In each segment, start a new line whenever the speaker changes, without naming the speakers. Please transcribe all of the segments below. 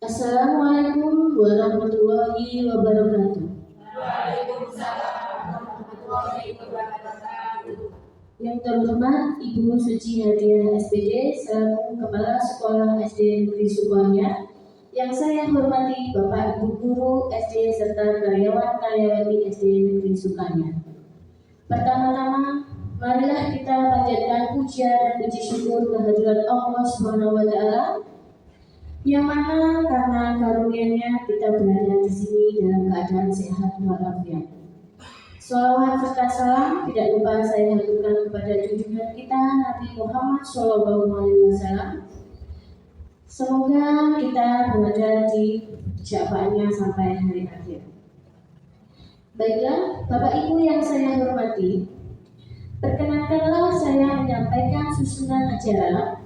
Assalamualaikum warahmatullahi wabarakatuh.
Waalaikumsalam warahmatullahi wabarakatuh.
Yang terhormat Ibu Suci Hadiah SPD selaku Kepala Sekolah SD Negeri Sukanya. Yang saya hormati Bapak Ibu Guru SD serta karyawan-karyawati SD Negeri Sukanya. Pertama-tama, marilah kita panjatkan puja dan puji syukur kehadirat Allah Subhanahu wa Ta'ala, yang mana karena karunia-Nya kita berada di sini dalam keadaan sehat walafiat. Sholawat serta salam tidak lupa saya haturkan kepada junjungan kita Nabi Muhammad SAW. Semoga kita berada di syafaatnya sampai hari akhir. Baiklah, Bapak Ibu yang saya hormati, perkenankanlah saya menyampaikan susunan acara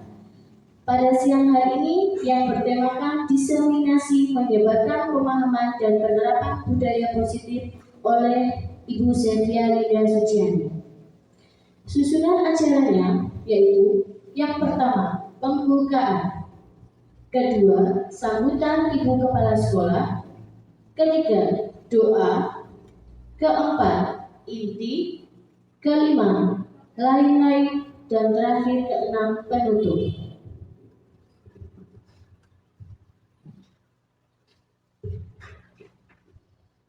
pada siang hari ini yang bertemakan diseminasi menyebarkan pemahaman dan penerapan budaya positif oleh Ibu Zevia Linda Suciani. Susunan acaranya yaitu yang pertama, pembukaan, kedua, sambutan Ibu Kepala Sekolah, ketiga, doa, keempat, inti, kelima, lain-lain, dan terakhir keenam, penutup.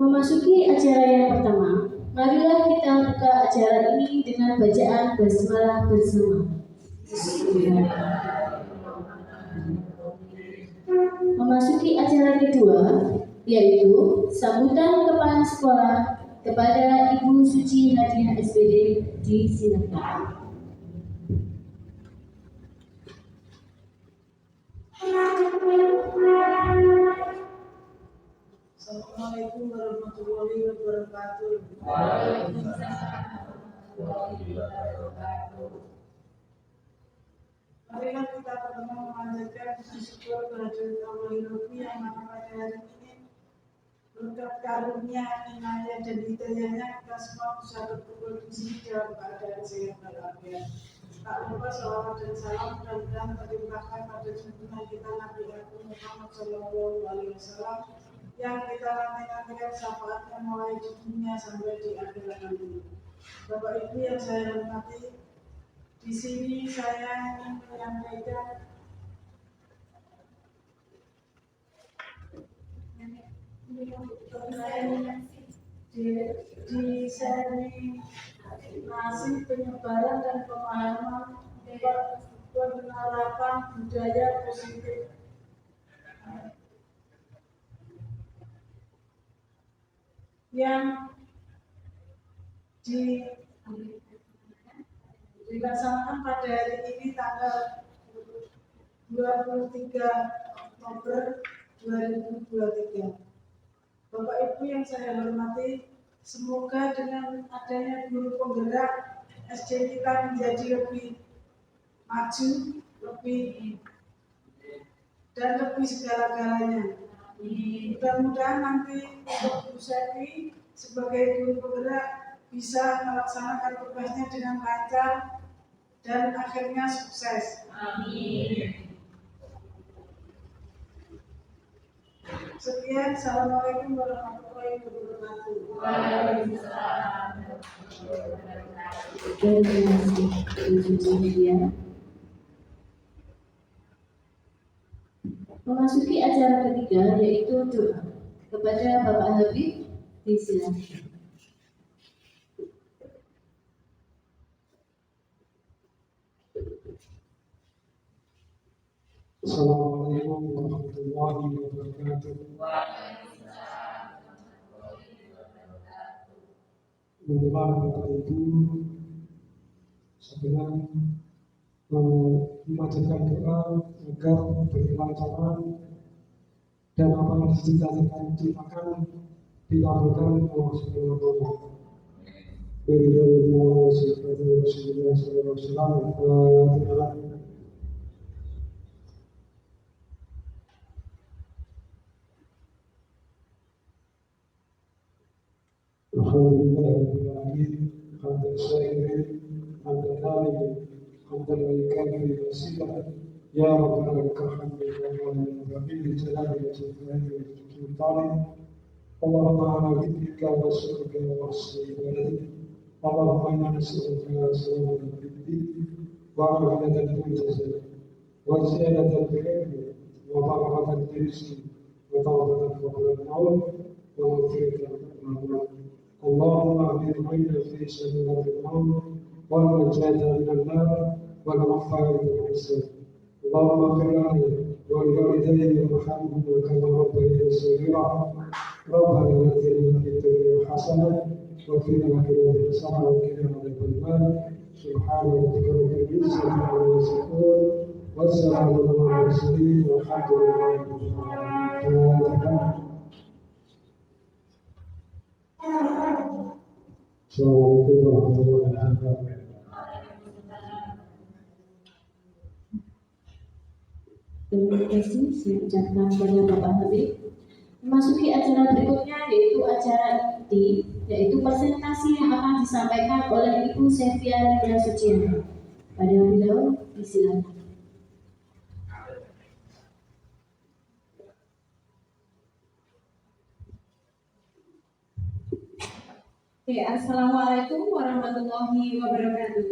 Memasuki acara yang pertama, marilah kita buka acara ini dengan bacaan basmalah bersama. Memasuki acara kedua, yaitu sambutan Kepala Sekolah kepada Ibu Suci Hadiah SPD, disilakan.
Assalamualaikum warahmatullahi wabarakatuh. Marilah kita pertama memanjatkan puji syukur kehadirat Allah yang mana pada hari ini berkat karunia, inayah dan hidayahnya kita semua bisa berkumpul di sini dalam keadaan sehat walafiat. Tak lupa salawat dan salam dan terlimpahkan pada junjungan kita Nabi Muhammad SAW yang kita nantikan syafaatnya mulai di dunia sampai di akhirat nanti. Bapak Ibu yang saya hormati, di sini saya ingin menyampaikan diseminasi penyebaran dan pemahaman penerapan budaya positif. Yang dilaksanakan pada hari ini tanggal 23 Oktober 2023. Bapak Ibu yang saya hormati, semoga dengan adanya guru penggerak SD kita menjadi lebih maju, lebih dan lebih segala-galanya. Mudah-mudahan nanti untuk Bu Sevi sebagai guru penggerak bisa melaksanakan tugasnya dengan lancar dan akhirnya sukses. Amin. Sekian, assalamualaikum warahmatullahi wabarakatuh.
Waalaikumsalam. Terima kasih, Ibu Suci. Memasuki acara ketiga yaitu doa kepada Bapak Habib, disilakan.
Assalamualaikum warahmatullahi wabarakatuh. Mendengar Bapak Ibu sedang memanjatkan doa agar diberi kelancaran dan apa yang dicita-citakan dikabulkan Allah Subhanahu wa Ta'ala. Alhamdulillahirrahmanirrahim. Hamdan syairin, hamdan hamid, hamdan malikkan fi wasilah, يا ربنا لك الحمد وجل جلاله وجلاله وسلطانه. اللهم على ذكرك وشكرك وحسن عبادتك. اللهم انا نسالك سلامة الدين وعافية الجسد وزيادة العلم وبركة الرزق وتوبة قبل الموت ومغفرة الذنوب. اللهم اهدنا في سبيل الموت والنجاة من النار والمغفرة والحسن. اللهم اغفر لنا ولوالدي وارحمهم كما ربياني صغيرا. ربنا آتنا في الدنيا حسنة وفي الآخرة حسنة وقنا عذاب النار. سبحان ربك رب العزة عما يصفون والسلام على المرسلين والحمد لله رب العالمين. Assalamualaikum warahmatullahi wabarakatuh.
Terima kasih saya ucapkan kepada Bapak Habib. Memasuki acara berikutnya yaitu acara inti, yaitu presentasi yang akan disampaikan oleh Ibu Sevia Ria Suciana. Pada beliau, disilakan.
Oke, Assalamualaikum warahmatullahi wabarakatuh.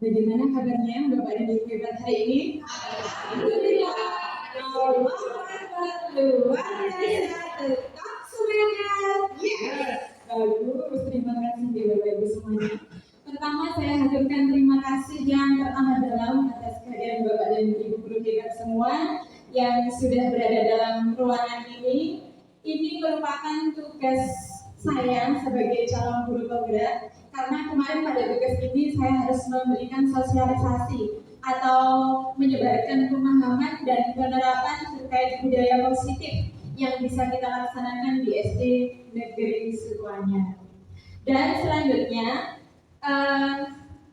Bagaimana kabarnya Bapak dan Ibu hebat hari ini? Alhamdulillah. Luar biasa. Tetap semangat. Yes. Bagus. Terima kasih Bapak Ibu semuanya. Pertama saya haturkan terima kasih yang teramat dalam atas kehadiran Bapak dan Ibu guru hebat semua yang sudah berada dalam ruangan ini. Ini merupakan tugas saya sebagai calon guru penggerak, karena kemarin pada tugas ini saya harus memberikan sosialisasi atau menyebarkan pemahaman dan penerapan terkait budaya positif yang bisa kita laksanakan di SD Negeri Sukoharjo. Dan selanjutnya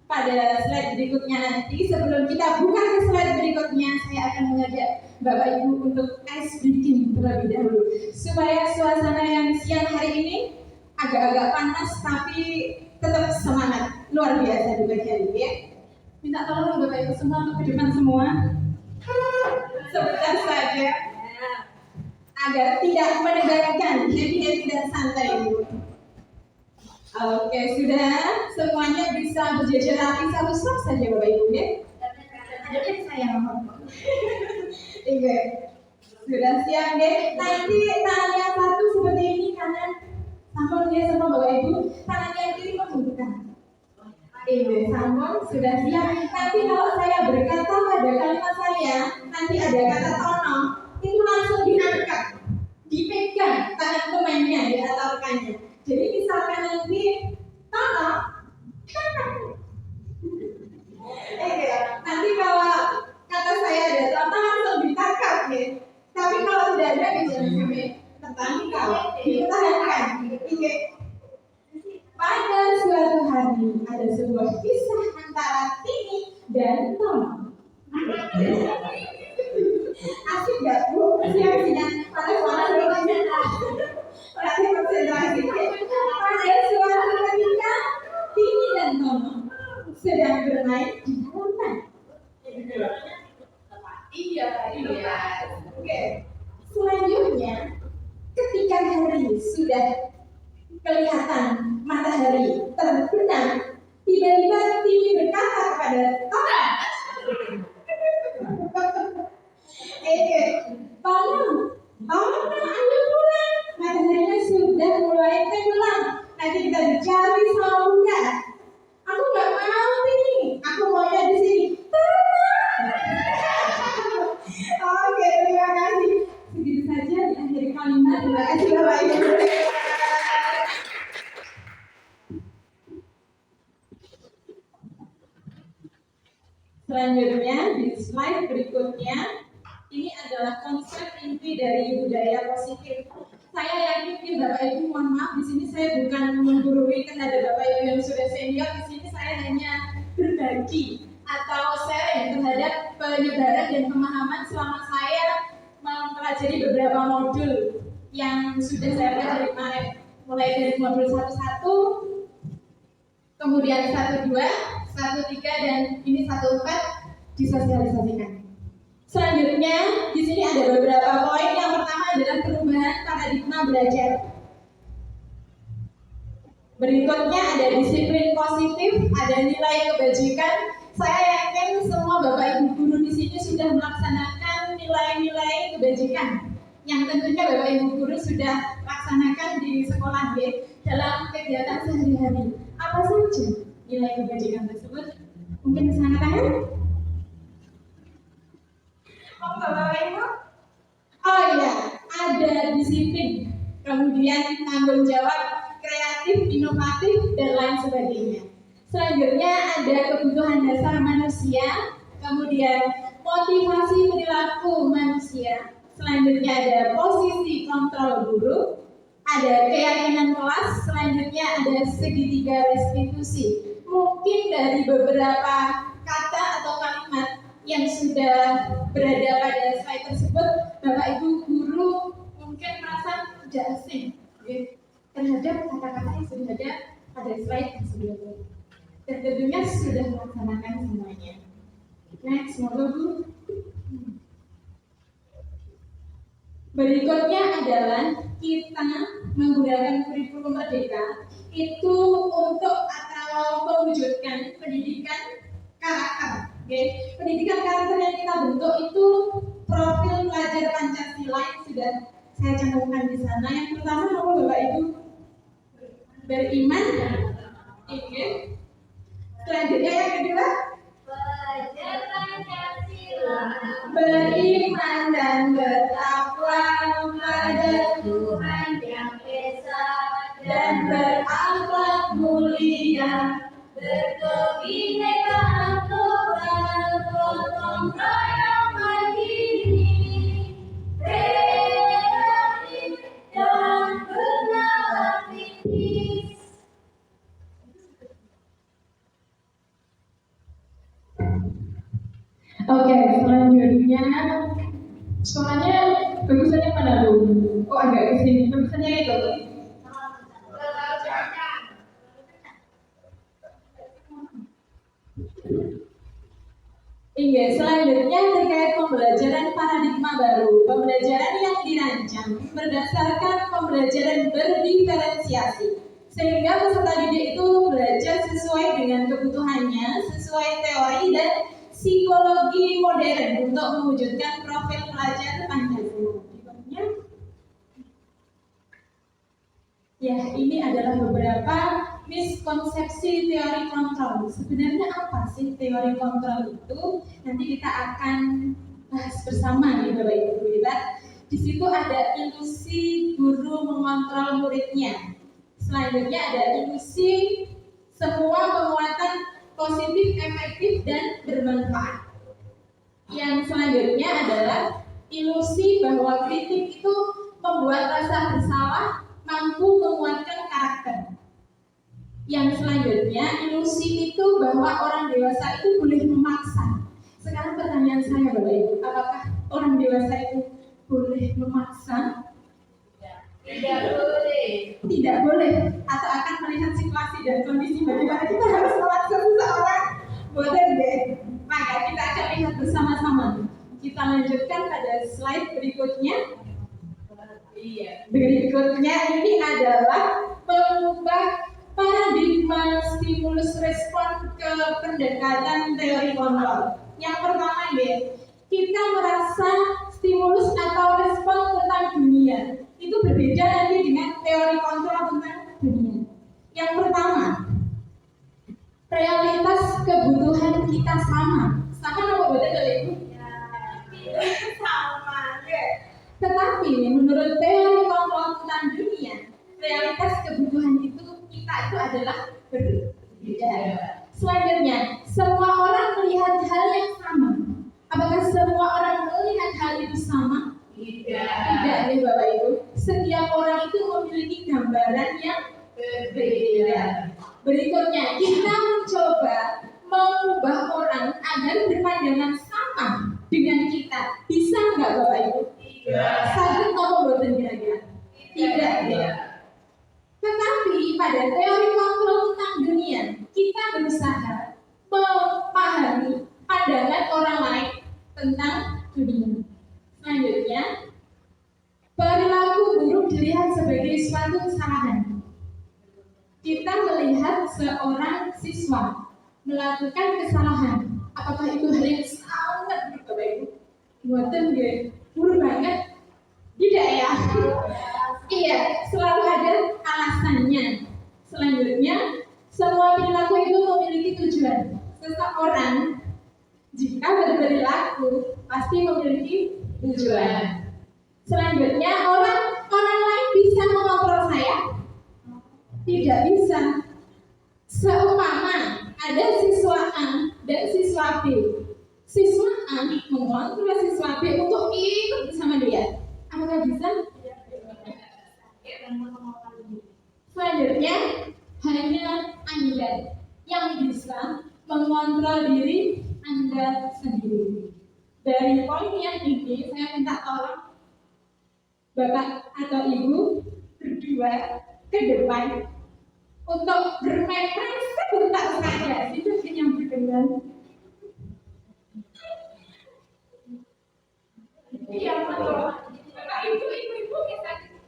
pada slide berikutnya nanti, sebelum kita buka ke slide berikutnya, saya akan mengajak Bapak Ibu untuk ice breaking terlebih dahulu, supaya suasana yang siang hari ini agak-agak panas tapi tetap semangat. Luar biasa di bagian ini ya. Minta tolong Bapak Ibu semua untuk ke depan semua, sebentar saja, agar tidak menegangkan, jadi tidak santai Ibu. Oke, sudah semuanya bisa berjejer rapi satu stop saja Bapak Ibu ya. Ada yang saya mohon. Oke, sudah siap deh. Nanti tangan yang satu seperti ini kanan sambung dia sama Bapak Ibu, tangan yang kiri membuka. Oke, sambung sudah siap. Nanti kalau saya berkata pada kalimat saya, nanti ada kata tono, itu langsung diangkat, dipegang tangan pemainnya atau rekannya. Jadi misalkan nanti tono, nanti kalau kata saya ada tono langsung ditangkap ya. Tapi kalau tidak ada jangan sampai tertangkap, ditahankan. Oke. Pada suatu hari ada sebuah kisah antara Tini dan Tono. Asik gak Bu? Siap-siapnya panas-panas rumahnya. Berarti konsentrasi. Pada suatu ketika Tini dan Tono sedang bermain di halaman. Iya. Oke. Selanjutnya, ketika hari sudah kelihatan matahari terbenam, tiba-tiba Tini berkata kepada Tono, Tono, ayo pulang, mataharinya sudah mulai tenggelam, nanti kita dicari sama Bunda. Aku nggak mau Tini, aku maunya di sini. Oke, terima kasih. Segitu saja di akhir kalimat. Terima kasih Bapak Ibu. Selanjutnya di slide berikutnya, ini adalah konsep inti dari budaya positif. Saya yakin Bapak Ibu, mohon maaf di sini saya bukan menggurui terhadap Bapak Ibu yang sudah senior. Di sini saya hanya berbagi atau sharing terhadap penyebaran dan pemahaman selama saya mempelajari beberapa modul yang sudah saya pelajari kemarin, mulai dari modul 1.1, kemudian 1.2, 1.3 dan ini 1.4 disosialisasikan. Selanjutnya, di sini ada beberapa poin. Yang pertama adalah perubahan paradigma belajar. Berikutnya ada disiplin positif, ada nilai kebajikan. Saya yakin semua Bapak Ibu guru di sini sudah melaksanakan nilai-nilai kebajikan yang tentunya Bapak Ibu guru sudah laksanakan di sekolah ya, dalam kegiatan sehari-hari. Apa saja nilai kebajikan tersebut? Mungkin bisa angkat tangan? Oh, Bapak Ibu? Oh iya, ada disiplin, kemudian tanggung jawab, kreatif, inovatif, dan lain sebagainya. Selanjutnya ada kebutuhan dasar manusia, kemudian motivasi perilaku manusia. Selanjutnya ada posisi kontrol guru, ada keyakinan kelas, selanjutnya ada segitiga restitusi. Mungkin dari beberapa kata atau kalimat yang sudah berada pada slide tersebut, Bapak Ibu guru mungkin merasa tidak asing terhadap kata-kata yang sudah ada pada slide tersebut. Dan tentunya sudah melaksanakan semuanya. Next, moga Bu. Berikutnya adalah kita menggunakan kurikulum merdeka itu untuk atau mewujudkan pendidikan karakter. Okay. Pendidikan karakter yang kita bentuk itu profil pelajar Pancasila yang sudah saya cantumkan di sana. Yang pertama apa Bapak Ibu? Beriman. Okay. Selanjutnya yang kedua,
Belajar Pancasila,
beriman dan bertakwa kepada
Tuhan Yang Esa,
dan berakhlak mulia,
berkebinekaan tunggal, gotong royong mandiri, kreatif dan bernalar tinggi.
Oke, selanjutnya suaranya bagusannya mana dulu? Oh agak kesini, bagusannya itu. Iya, selanjutnya terkait pembelajaran paradigma baru. Pembelajaran yang dirancang berdasarkan pembelajaran berdiferensiasi. Sehingga peserta didik itu belajar sesuai dengan kebutuhannya, sesuai teori dan psikologi modern untuk mewujudkan profil pelajar Pancasila. Ya, ini adalah beberapa miskonsepsi teori kontrol. Sebenarnya apa sih teori kontrol itu? Nanti kita akan bahas bersama nih Bapak Ibu kita. Di situ ada ilusi guru mengontrol muridnya. Selanjutnya ada ilusi semua penguatan positif, efektif, dan bermanfaat. Yang selanjutnya adalah ilusi bahwa kritik itu membuat rasa bersalah, mampu menguatkan karakter. Yang selanjutnya, ilusi itu bahwa orang dewasa itu boleh memaksa. Sekarang pertanyaan saya Bapak Ibu, apakah orang dewasa itu boleh memaksa?
Tidak boleh.
Tidak boleh, atau akan melihat situasi dan kondisi bagaimana kita harus memaksa seseorang. Boleh deh. Maka kita akan lihat bersama-sama. Kita lanjutkan pada slide berikutnya. Berikutnya ini adalah mengubah paradigma stimulus respon ke pendekatan teori kontrol. Yang pertama kita merasa stimulus atau respon tentang dunia itu berbeda nanti dengan teori kontrol tentang dunia. Yang pertama, realitas kebutuhan kita sama. Sama apa betul Ibu? Sama. Tetapi menurut teori kontrol tentang dunia, realitas kebutuhan itu kita itu adalah berbeda. Selanjutnya, semua orang melihat hal yang sama. Apakah semua orang melihat hal itu sama? Tidak ya Bapak Ibu. Setiap orang itu memiliki gambaran yang berbeda. Berikutnya, kita mencoba mengubah orang agar berpandangan sama dengan kita. Bisa nggak Bapak Ibu? Satu atau buatan kira-kira? Tidak ya. Tetapi pada teori kontrol tentang dunia, kita berusaha tentang dunia. Selanjutnya, perilaku buruk dilihat sebagai suatu kesalahan. Kita melihat seorang siswa melakukan kesalahan, apakah itu hal yang sangat berbeda? Buatan dia buruk banget, tidak ya? Iya, selalu ada alasannya. Selanjutnya, semua perilaku itu memiliki tujuan. Seseorang jika berperilaku pasti memiliki tujuan. Selanjutnya, orang lain bisa mengontrol saya? Tidak bisa. Seumpama ada siswa A dan siswa B. Siswa A mengontrol siswa B untuk ikut bersama dia. Apakah bisa? Selanjutnya, hanya Anda yang bisa mengontrol diri Anda sendiri. Dari poin yang ini, saya minta tolong Bapak atau Ibu berdua ke depan untuk bermain-main sebentar saja. Itu yang berkenan.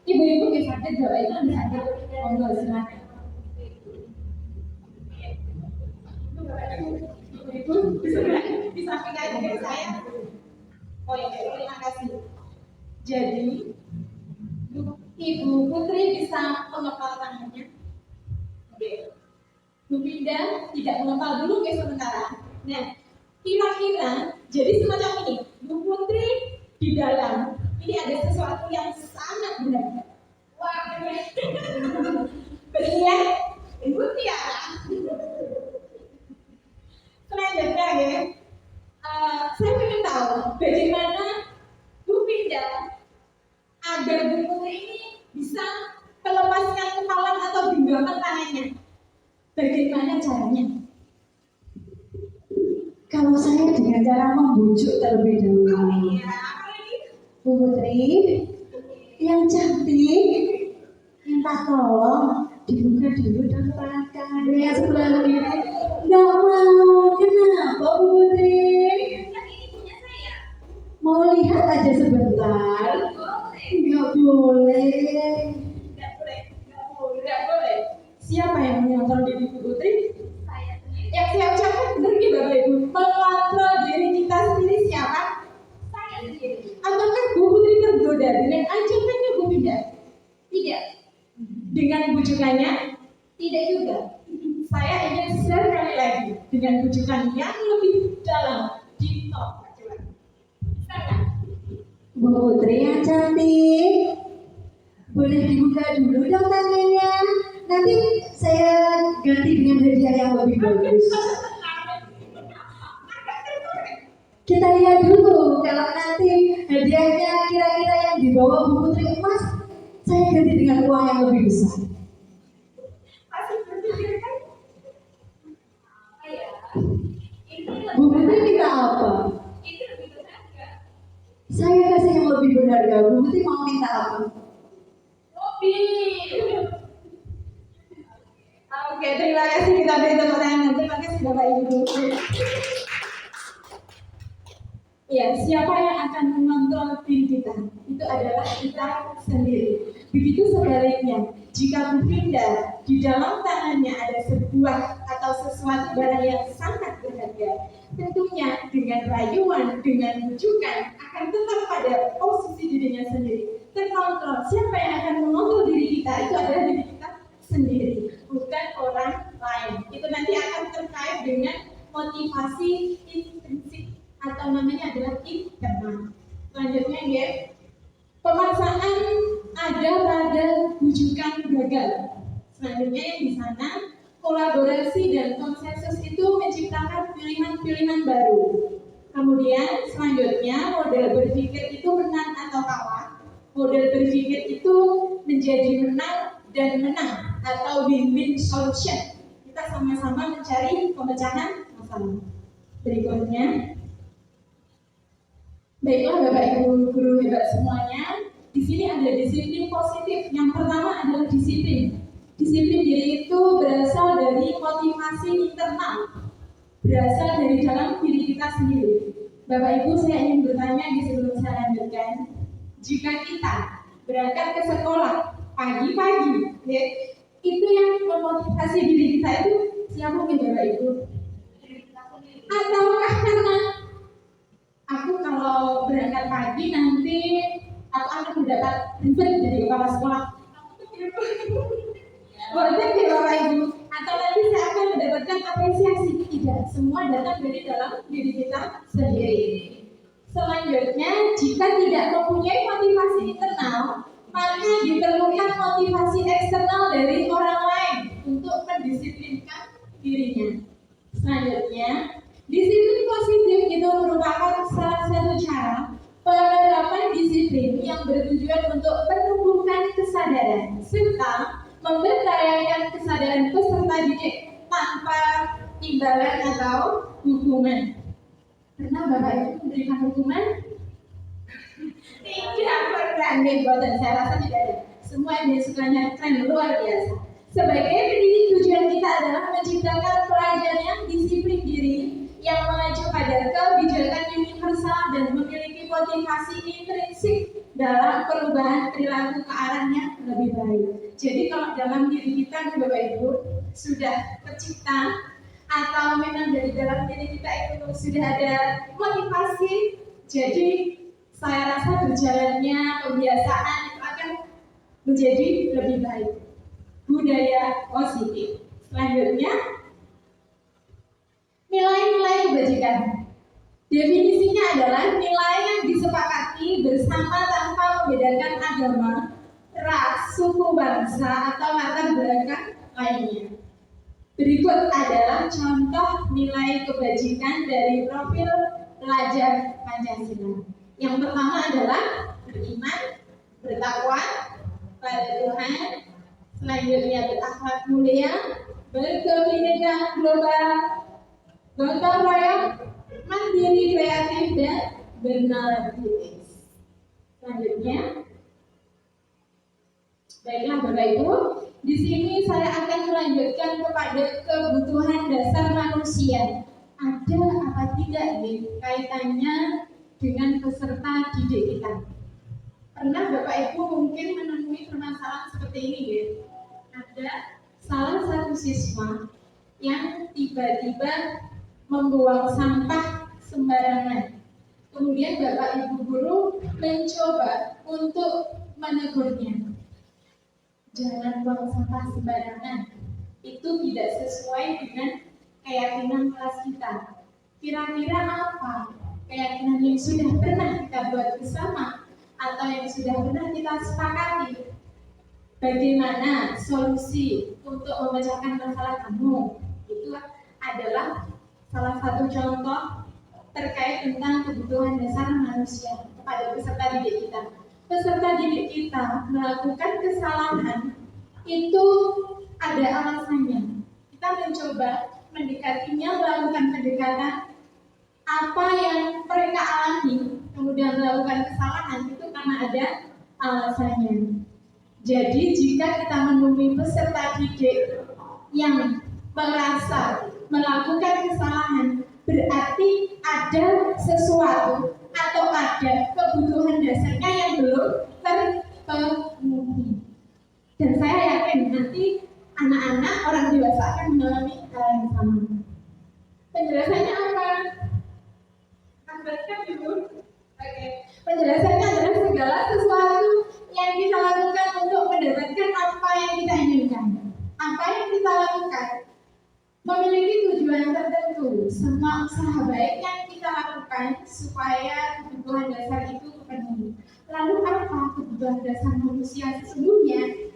Ibu-ibu bisa sakit, Bapak itu bisa sakit. Monggo silakan. Ibu bisa pindah dengan saya. Oh ya, terima kasih. Jadi, Ibu Putri bisa mengepal tangannya. Oke. Bu Pinda tidak mengepal dulu ke sementara. Nah, kira-kira jadi semacam ini. Bu Putri di dalam ini ada sesuatu yang sangat berharga. Wah, benar. Ibu Tiara. Selanjutnya ya, saya ingin tahu bagaimana Bu Pinda agar Bu Putri ini bisa melepaskan kepalan atau genggaman tangannya. Bagaimana caranya?
Kalau saya dengan cara membujuk terlebih dahulu. Bu Putri, yang cantik, minta tolong dibuka dulu dan tangan yang sebelah kiri. Nggak mau, kenapa Bu Putri? Mau lihat aja sebentar? Nggak boleh.
Nggak boleh. Siapa yang mengontrol diri Bu Putri? Saya sendiri. Yang saya ucapkan benar nih Bapak Ibu. Mengontrol diri kita sendiri siapa? Saya sendiri. Apakah Bu Putri tergoda dengan ajakannya Bu Pinda? Tidak. Dengan bujukannya? Tidak juga. Saya ingin sekali lagi dengan bujukan yang lebih dalam di top. Sana.
Bu Putri yang cantik, boleh dibuka dulu dong tangannya. Nanti saya ganti dengan hadiah yang lebih bagus. Kita lihat dulu, kalau nanti hadiahnya kira-kira yang dibawa Bu Putri emas, saya ganti dengan uang yang lebih besar. Bu Putri minta apa? Saya kasih yang lebih berharga. Bu Putri mau minta apa?
Mobil. Oke, terima kasih, kita beri tepuk tangan. Terima kasih Bapak Ibu. Ya, siapa yang akan mengontrol diri kita? Itu adalah kita sendiri. Begitu sebaliknya, jika Bu Pinda di dalam tangannya ada sebuah atau sesuatu barang yang sangat berharga, tentunya dengan rayuan, dengan bujukan akan tetap pada posisi dirinya sendiri. Terkontrol. Siapa yang akan mengontrol diri kita? Itu adalah diri kita sendiri, bukan orang lain. Itu nanti akan terkait dengan motivasi intrinsik atau namanya adalah internal. Selanjutnya ya, pemaksaan ada pada bujukan gagal. Selanjutnya yang di sana kolaborasi dan konsensus itu menciptakan pilihan-pilihan baru. Kemudian selanjutnya model berpikir itu menang atau kalah. Model berpikir itu menjadi menang dan menang atau win-win solution. Kita sama-sama mencari pemecahan masalah. Berikutnya, baiklah Bapak Ibu guru hebat semuanya. Di sini ada disiplin positif. Yang pertama adalah disiplin. Disiplin diri itu berasal dari motivasi internal, berasal dari dalam diri kita sendiri. Bapak Ibu, saya ingin bertanya di sebelum saya lanjutkan. Jika kita berangkat ke sekolah pagi-pagi, ya, itu yang memotivasi diri kita itu siapa mungkin Bapak Ibu? Ataukah karena aku kalau berangkat pagi nanti aku akan mendapat ribet dari kepala sekolah? Boleh ya Bapak Ibu? Atau nanti saya akan mendapatkan apresiasi? Tidak, semua datang dari dalam diri kita sendiri. Selanjutnya, jika tidak mempunyai motivasi internal, maka diperlukan motivasi eksternal dari orang lain untuk mendisiplinkan dirinya. Selanjutnya, disiplin positif itu merupakan salah satu cara penerapan disiplin yang bertujuan untuk menumbuhkan kesadaran serta memberdayakan kesadaran peserta didik tanpa imbalan atau hukuman. Pernah Bapak Ibu memberikan hukuman? Tidak pernah, dan saya rasa tidak ada. Semua yang sukanya tren luar biasa. Sebagai pendidik, tujuan kita adalah menciptakan pelajar yang disiplin diri, yang mengacu pada kebijakan universal dan memiliki motivasi intrinsik dalam perubahan perilaku ke arah yang lebih baik. Jadi kalau dalam diri kita, Bapak Ibu, sudah tercipta atau memang dari dalam diri kita itu sudah ada motivasi, jadi saya rasa berjalannya kebiasaan itu akan menjadi lebih baik. Budaya positif. Selanjutnya, nilai-nilai kebajikan. Definisinya adalah nilai yang disepakati bersama tanpa membedakan agama, ras, suku bangsa, atau latar belakang lainnya. Berikut adalah contoh nilai kebajikan dari profil pelajar Pancasila. Yang pertama adalah beriman, bertakwa pada Tuhan, selanjutnya berakhlak mulia, berkebinekaan global, gotong royong, mandiri, kreatif, dan bernalar kritis. Selanjutnya, baiklah Bapak Ibu, di sini saya akan melanjutkan kepada kebutuhan dasar manusia. Ada apa tidak nih kaitannya dengan peserta didik kita? Pernah Bapak Ibu mungkin menemui permasalahan seperti ini ya? Ada salah satu siswa yang tiba-tiba membuang sampah sembarangan. Kemudian Bapak Ibu guru mencoba untuk menegurnya. Jangan buang sampah sembarangan. Itu tidak sesuai dengan keyakinan kelas kita. Kira-kira apa keyakinan yang sudah pernah kita buat bersama atau yang sudah pernah kita sepakati? Bagaimana solusi untuk memecahkan masalah kamu? Itu adalah salah satu contoh terkait tentang kebutuhan dasar manusia kepada peserta didik kita. Peserta didik kita melakukan kesalahan itu ada alasannya. Kita mencoba mendekatinya, melakukan pendekatan apa yang mereka alami, kemudian melakukan kesalahan itu karena ada alasannya. Jadi jika kita menemui peserta didik yang merasa melakukan kesalahan, berarti ada sesuatu atau ada kebutuhan dasarnya yang belum terpenuhi. Dan saya yakin nanti anak-anak orang dewasa akan mengalami hal yang sama. Penjelasannya apa? Kan Ibu? Oke. Penjelasannya adalah segala sesuatu yang kita lakukan untuk mendapatkan apa yang kita inginkan. Apa yang kita lakukan memiliki tujuan tertentu. Semua usaha baik yang kita lakukan supaya kebutuhan dasar itu terpenuhi. Lalu apa kebutuhan dasar manusia sesungguhnya?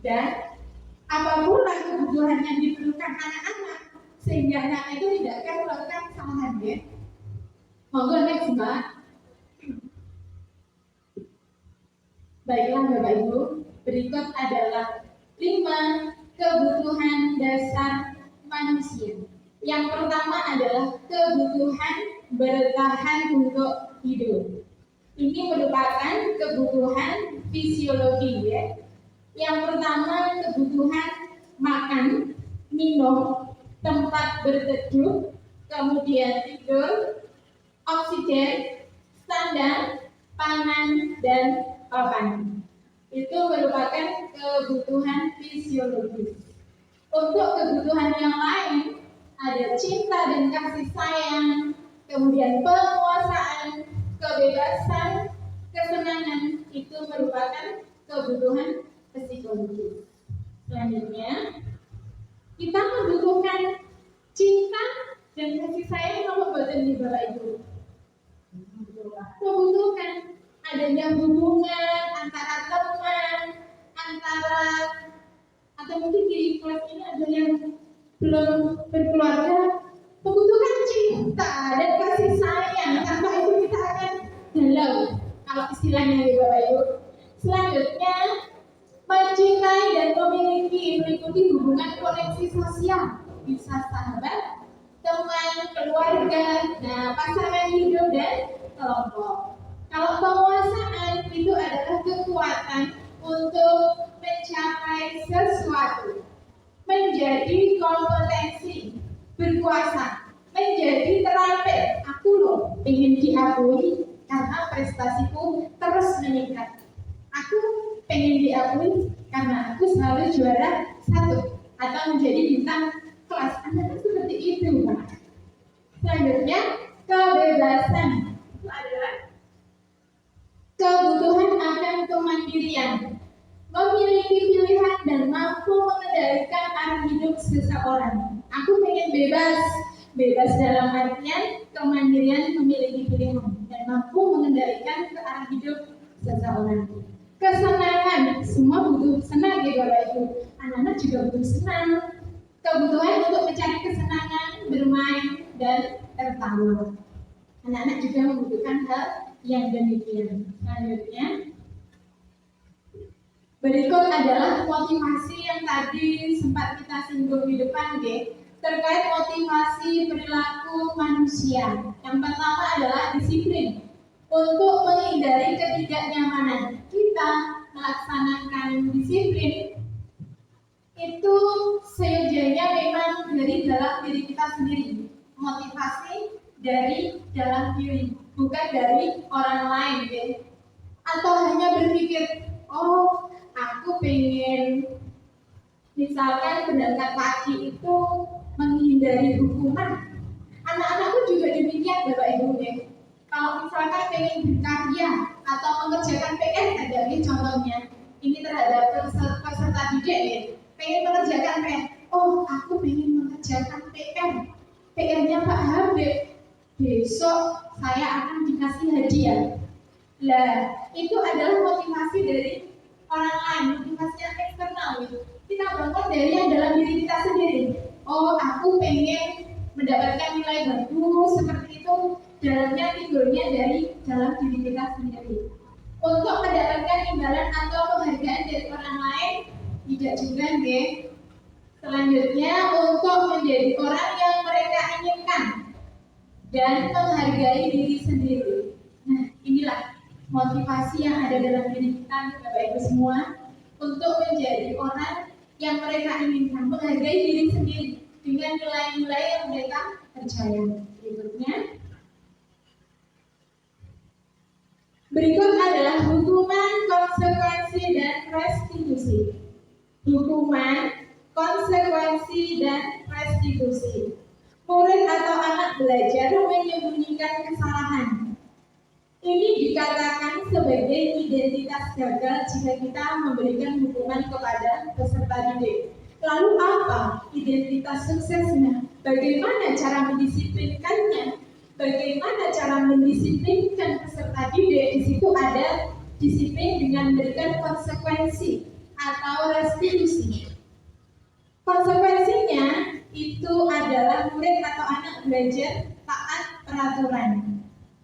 Dan apa pula kebutuhan yang diperlukan anak-anak sehingga anak itu tidak akan melakukan kesalahan ya? Monggo next Mbak. Baiklah Bapak Ibu, berikut adalah 5 kebutuhan dasar manusia. Yang pertama adalah kebutuhan bertahan untuk hidup. Ini merupakan kebutuhan fisiologi ya. Yang pertama kebutuhan makan, minum, tempat berteduh, kemudian tidur, oksigen, standar, pangan, dan papan. Itu merupakan kebutuhan fisiologis. Untuk kebutuhan yang lain, ada cinta dan kasih sayang, kemudian penguasaan, kebebasan, kesenangan, itu merupakan kebutuhan psikologis. Selanjutnya, kita membutuhkan cinta dan kasih sayang apa buatan di Bapak Ibu? Membutuhkan adanya hubungan antara teman, antara atau mungkin di kelas ini ada yang belum berkeluarga, membutuhkan cinta dan kasih sayang. Tanpa itu kita akan galau, kalau istilahnya ya Bapak Ibu. Selanjutnya, mencintai dan meliputi hubungan koneksi sosial, bisa sahabat, teman, keluarga, nah pasangan hidup dan kelompok. Kalau penguasaan itu adalah kekuatan untuk mencapai sesuatu, menjadi kompetensi, berkuasa, menjadi terampil. Aku loh ingin diakui karena prestasiku terus meningkat. Aku pengen diakui karena aku selalu juara 1 atau menjadi bintang kelas. Anda seperti itu, Pak. Selanjutnya, kebebasan itu adalah kebutuhan akan kemandirian, memiliki pilihan dan mampu mengendalikan arah hidup seseorang. Aku pengen bebas dalam artian kemandirian, memiliki pilihan dan mampu mengendalikan ke arah hidup seseorang. Kesenangan, semua butuh senang ya Bapak Ibu. Anak-anak juga butuh senang. Kebutuhan untuk mencari kesenangan, bermain dan tertawa. Anak-anak juga membutuhkan hal yang demikian. Selanjutnya, berikut adalah motivasi yang tadi sempat kita singgung di depan, terkait motivasi perilaku manusia. Yang pertama adalah disiplin. Untuk menghindari ketidaknyamanan, kita melaksanakan disiplin itu seyogyanya memang dari dalam diri kita sendiri. Motivasi dari dalam diri, bukan dari orang lain, atau hanya berpikir, oh aku pengen misalkan berangkat pagi itu menghindari hukuman. Anak-anakku juga demikian Bapak Ibu. Kalau misalkan pengen berkarya atau mengerjakan PR, ada nih contohnya. Ini terhadap peserta didik pengen mengerjakan PR. Oh, aku pengen mengerjakan PR. PR-nya Pak Habib. Besok saya akan dikasih hadiah. Lah, itu adalah motivasi dari orang lain, motivasi yang eksternal. Kita bangun dari yang dalam diri kita sendiri. Oh, aku pengen mendapatkan nilai bagus seperti itu. Dalamnya tidurnya dari dalam diri kita sendiri. Untuk mendapatkan imbalan atau penghargaan dari orang lain tidak juga, Selanjutnya, untuk menjadi orang yang mereka inginkan dan menghargai diri sendiri. Nah, inilah motivasi yang ada dalam diri kita, Bapak Ibu semua, untuk menjadi orang yang mereka inginkan, menghargai diri sendiri dengan nilai-nilai yang mereka percaya. Berikut adalah hukuman, konsekuensi, dan restitusi. Hukuman, konsekuensi, dan restitusi. Murid atau anak belajar menyembunyikan kesalahan. Ini dikatakan sebagai identitas gagal jika kita memberikan hukuman kepada peserta didik. Lalu apa identitas suksesnya? Bagaimana cara mendisiplinkannya? Bagaimana cara mendisiplinkan peserta didik? Di situ ada disiplin dengan memberikan konsekuensi atau restitusi. Konsekuensinya itu adalah murid atau anak belajar taat peraturan.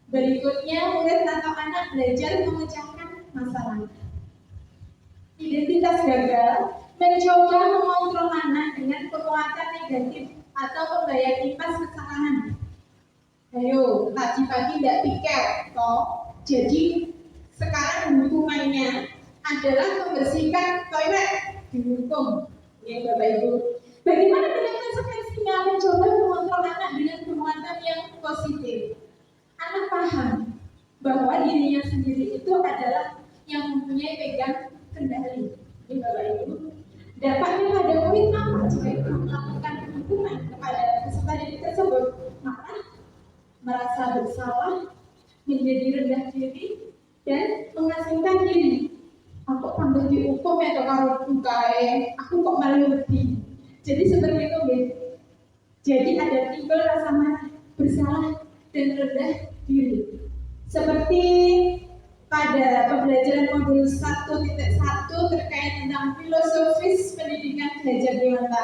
Berikutnya, murid atau anak belajar memecahkan masalah. Identitas gagal mencoba mengontrol anak dengan penguatan negatif atau membayar impas kesalahan. Ayo, tadi pagi tidak piket, toh. Jadi sekarang hukumannya adalah membersihkan toilet, dihukum. Ya Bapak Ibu. Bagaimana dengan konsekuensinya? Mencoba mengontrol anak dengan penguatan yang positif. Anak paham bahwa dirinya sendiri itu adalah yang mempunyai pegang kendali. Jadi Bapak Ibu, dampaknya pada murid apa jika itu melakukan hukuman kepada peserta didik tersebut? Maka merasa bersalah, menjadi rendah diri, dan mengasingkan diri. Aku tambah dihukum ya kalau bukae, aku kok malah lebih. Jadi seperti itu, guys. Jadi ada timbul rasa marah, bersalah, dan rendah diri. Seperti pada pembelajaran modul 1.1 terkait tentang filosofis pendidikan belajar dewasa,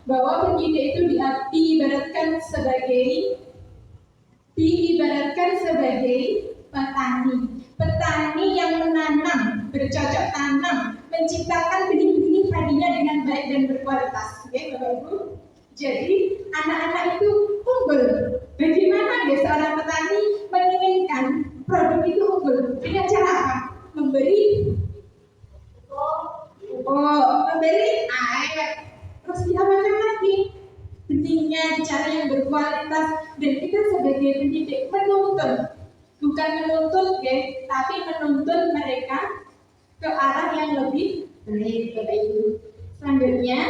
bahwa pendidik itu diibaratkan sebagai petani yang menanam, bercocok tanam, menciptakan benih-benih padinya dengan baik dan berkualitas. Oke, Bapak Ibu. Jadi anak-anak itu unggul. Bagaimana ya seorang petani menginginkan produk itu unggul? Dengan cara apa? Memberi air, terus diamalkan lagi benihnya di cara yang berkualitas. Dan kita sebagai pendidik bukan menuntut, guys, tapi menuntut mereka ke arah yang lebih baik, Bapak Ibu. Selanjutnya,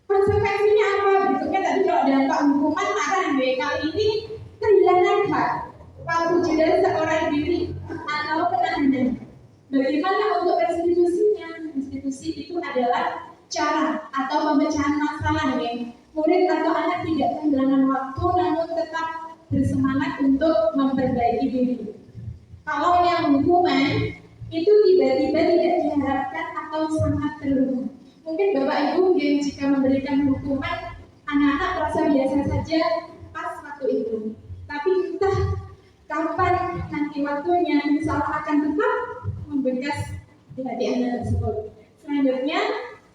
konsekuensinya apa? Berikutnya tadi kalau dampak hukuman marah, kali ini kehilangan hak, perwujudan seorang diri atau penahanan. Bagaimana untuk restitusinya? Restitusi itu adalah cara atau pemecahan masalah, ya. Murid atau anak tidak kehilangan waktu, namun tetap bersemangat untuk memperbaiki diri. Kalau yang hukuman itu tiba-tiba tidak diharapkan atau sangat terlalu. Mungkin Bapak Ibu jika memberikan hukuman, anak-anak merasa biasa saja pas waktu itu. Tapi entah kapan nanti waktunya, insya Allah akan tetap membekas di hati anak tersebut. Selanjutnya,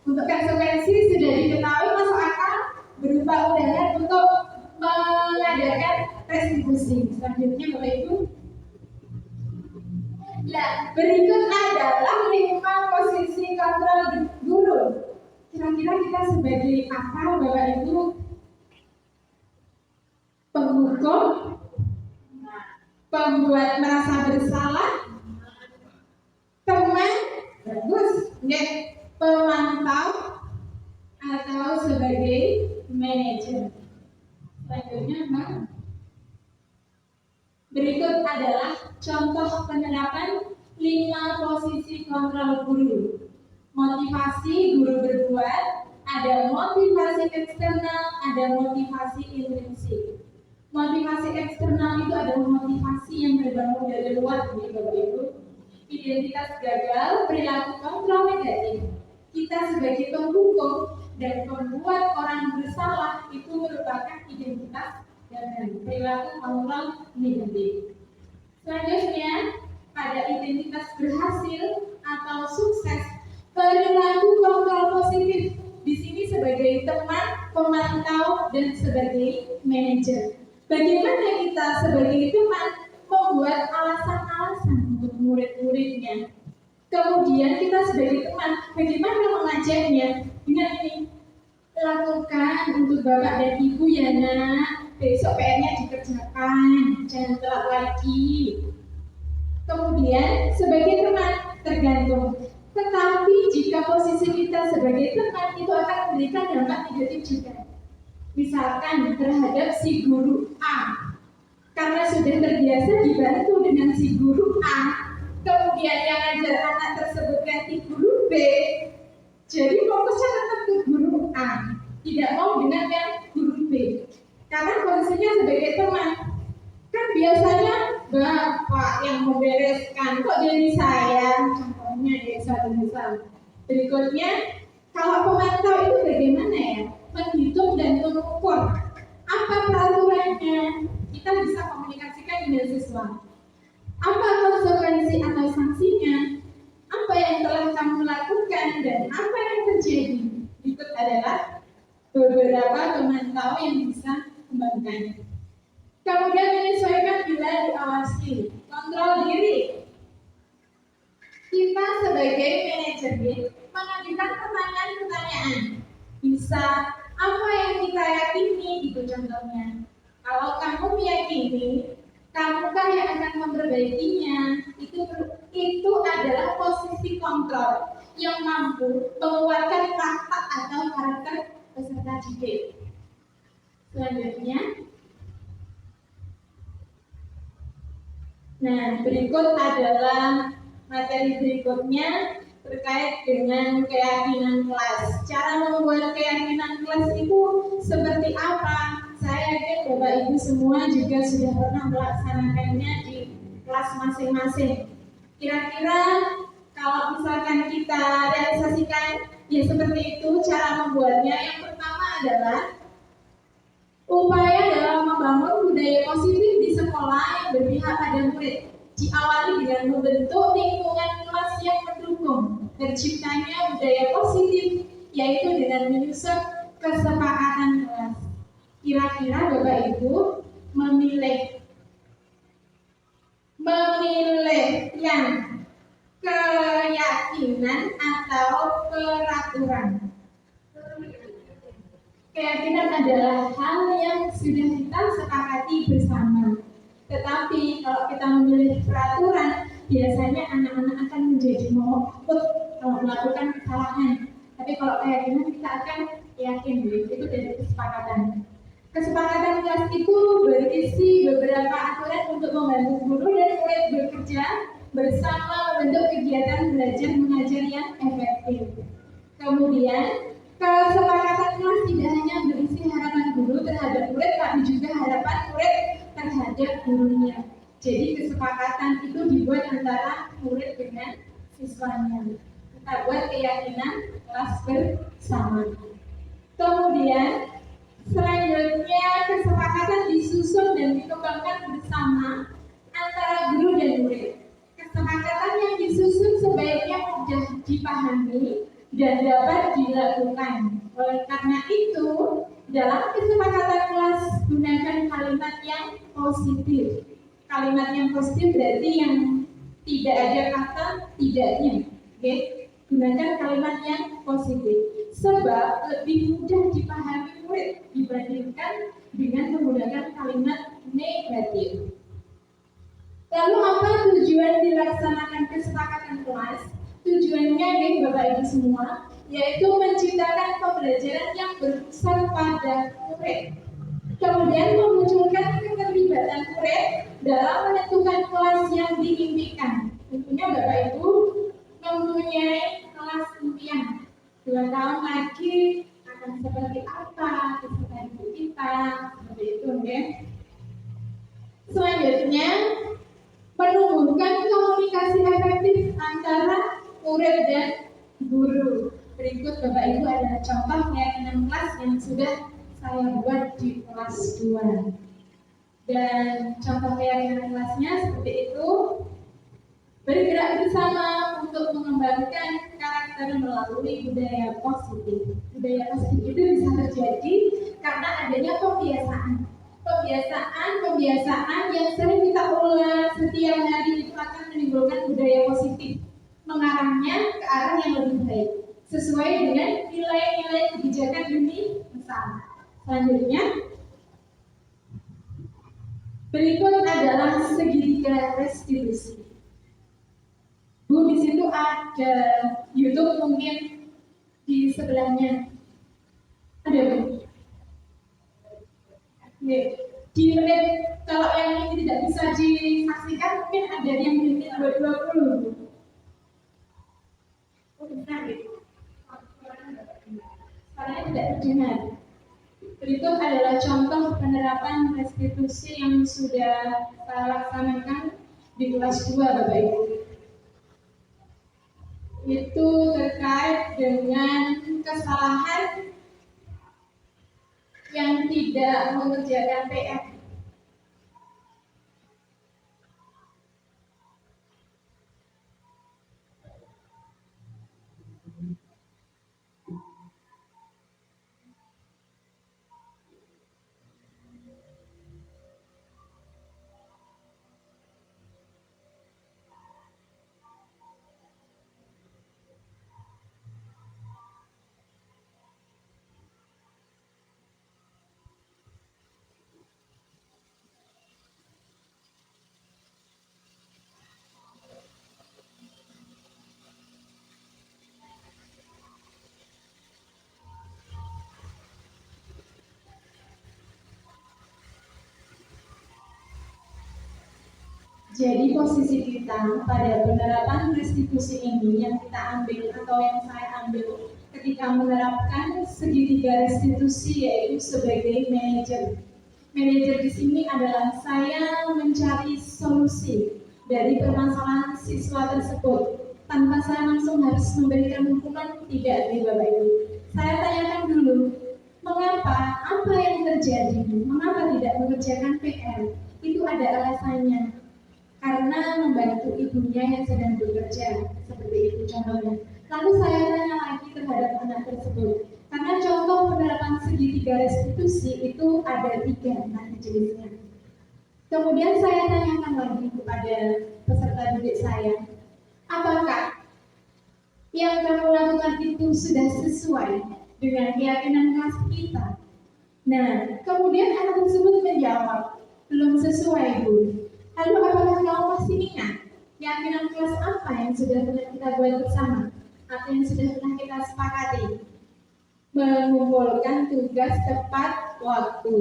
untuk konsekuensi sudah diketahui masuk akal berupa undangan untuk mengadakan restitusi. Selanjutnya Bapak Ibu. Nah, berikut adalah 5 posisi kontrol guru. Kira-kira kita sebagai apa, Bapak Ibu? Penghukum, pembuat merasa bersalah, teman, bagus, pemantau, atau sebagai manajer. Selanjutnya, Mbak. Berikut adalah contoh penerapan 5 posisi kontrol guru. Motivasi guru berbuat, ada motivasi eksternal, ada motivasi intrinsik. Motivasi eksternal itu adalah motivasi yang berbangun dari luar, Bapak Ibu. Identitas gagal, perilaku kontrol negatif. Kita sebagai penghukum dan pembuat orang bersalah itu merupakan identitas gagal, perilaku kontrol negatif. Selanjutnya, pada identitas berhasil atau sukses, perilaku kontrol positif. Di sini sebagai teman, pemantau, dan sebagai manajer. Bagaimana kita sebagai teman membuat alasan-alasan untuk murid-muridnya. Kemudian kita sebagai teman, bagaimana mengajarnya dengan ini. Lakukan untuk Bapak dan Ibu ya nak, besok PR-nya dikerjakan, jangan telat lagi. Kemudian sebagai teman tergantung. Tetapi jika posisi kita sebagai teman itu akan memberikan dampak negatif juga. Misalkan terhadap si guru A, karena sudah terbiasa dibantu dengan si guru A, kemudian yang ngajar anak tersebut ganti guru B, jadi fokusnya tetap ke guru A, tidak mau dengan yang guru B. Karena posisinya sebagai teman, kan biasanya Bapak yang membereskan, kok jadi saya? Contohnya ya, misal. Berikutnya, kalau pemantau itu bagaimana ya? Menghitung dan mengukur apa peraturannya, kita bisa komunikasikan dengan siswa. Apa konsekuensi atau sanksinya? Apa yang telah kamu lakukan dan apa yang terjadi? Berikut adalah beberapa pemantau yang bisa kembangkan. Kemudian menyesuaikan bila diawasi, kontrol diri. Kita sebagai manajer mengajukan pertanyaan-pertanyaan. Bisa apa yang kita yakini, itu contohnya. Kalau kamu meyakini Kamukah yang akan memperbaikinya? Itu adalah posisi kontrol yang mampu mengeluarkan karakter atau karakter peserta didik. Selanjutnya, nah berikut adalah materi berikutnya terkait dengan keyakinan kelas. Cara membuat keyakinan kelas itu seperti apa? Saya yakin Bapak Ibu semua juga sudah pernah melaksanakannya di kelas masing-masing. Kira-kira kalau misalkan kita realisasikan, ya seperti itu cara membuatnya. Yang pertama adalah upaya dalam membangun budaya positif di sekolah yang berpihak pada murid. Diawali dengan membentuk lingkungan kelas yang mendukung terciptanya budaya positif, yaitu dengan menyusun kesepakatan kelas. Kira-kira Bapak Ibu memilih yang keyakinan atau peraturan? Keyakinan adalah hal yang sudah kita sepakati bersama. Tetapi kalau kita memilih peraturan, biasanya anak-anak akan menjadi takut kalau melakukan kesalahan. Tapi kalau keyakinan kita akan yakin, itu dari kesepakatan. Kesepakatan kelas itu berisi beberapa aturan untuk membantu guru dan murid bekerja bersama membentuk kegiatan belajar mengajar yang efektif. Kemudian, kesepakatan kelas tidak hanya berisi harapan guru terhadap murid, tapi juga harapan murid terhadap gurunya. Jadi kesepakatan itu dibuat antara murid dengan siswanya. Kita buat keyakinan kelas bersama. Kemudian selanjutnya kesepakatan disusun dan dikembangkan bersama antara guru dan murid. Kesepakatan yang disusun sebaiknya mudah dipahami dan dapat dilakukan. Oleh karena itu, dalam kesepakatan kelas gunakan kalimat yang positif. Kalimat yang positif berarti yang tidak ada kata tidaknya. Oke? Gunakan kalimat yang positif. Sebab lebih mudah dipahami murid dibandingkan dengan menggunakan kalimat negatif. Lalu apa tujuan dilaksanakan kesepakatan kelas? Tujuannya nih Bapak Ibu semua, yaitu menciptakan pembelajaran yang berpusat pada murid. Kemudian memunculkan keterlibatan murid dalam menentukan kelas yang diimpikan. Tentunya Bapak Ibu mempunyai kelas impian. 2 tahun lagi akan seperti apa peserta didik kita, seperti itu ya. Selanjutnya, menumbuhkan komunikasi efektif antara murid dan guru. Berikut Bapak Ibu adalah contoh keyakinan kelas yang sudah saya buat di kelas 2. Dan contoh keyakinan kelasnya seperti itu. Bergerak bersama untuk mengembangkan karakter melalui budaya positif. Budaya positif itu bisa terjadi karena adanya pembiasaan. Pembiasaan yang sering kita ulang setiap hari itu akan menimbulkan budaya positif, mengarahnya ke arah yang lebih baik, sesuai dengan nilai-nilai kebijakan universal. Selanjutnya, berikut adalah segitiga restitusi. Bu, di situ ada YouTube mungkin di sebelahnya. Ada Bu? Di menit, kalau yang ini tidak bisa disaksikan, mungkin ada yang di menit 20. Oh, benar gitu. Suaranya tidak terdengar. Berikut adalah contoh penerapan restitusi yang sudah saya laksanakan di kelas 2 Bapak Ibu. Itu terkait dengan kesalahan yang tidak mengerjakan PR. Jadi posisi kita pada penerapan restitusi ini yang kita ambil atau yang saya ambil ketika menerapkan segitiga restitusi yaitu sebagai manajer. Manajer di sini adalah saya mencari solusi dari permasalahan siswa tersebut tanpa saya langsung harus memberikan hukuman, tidak nih Bapak Ibu. Saya tanyakan dulu, mengapa, apa yang terjadi, mengapa tidak mengerjakan PR? Itu ada alasannya. Karena membantu ibunya yang sedang bekerja, seperti itu contohnya. Lalu saya tanya lagi terhadap anak tersebut, karena contoh penerapan segitiga restitusi itu ada 3 nanti jenisnya. Kemudian saya tanyakan lagi kepada peserta didik saya, apakah yang kamu lakukan itu sudah sesuai dengan keyakinan kelas kita? Nah, kemudian anak tersebut menjawab, belum sesuai Bu. Lalu apakah kamu masih ingat keyakinan kelas apa yang sudah pernah kita buat bersama? Atau yang sudah pernah kita sepakati? Mengumpulkan tugas tepat waktu.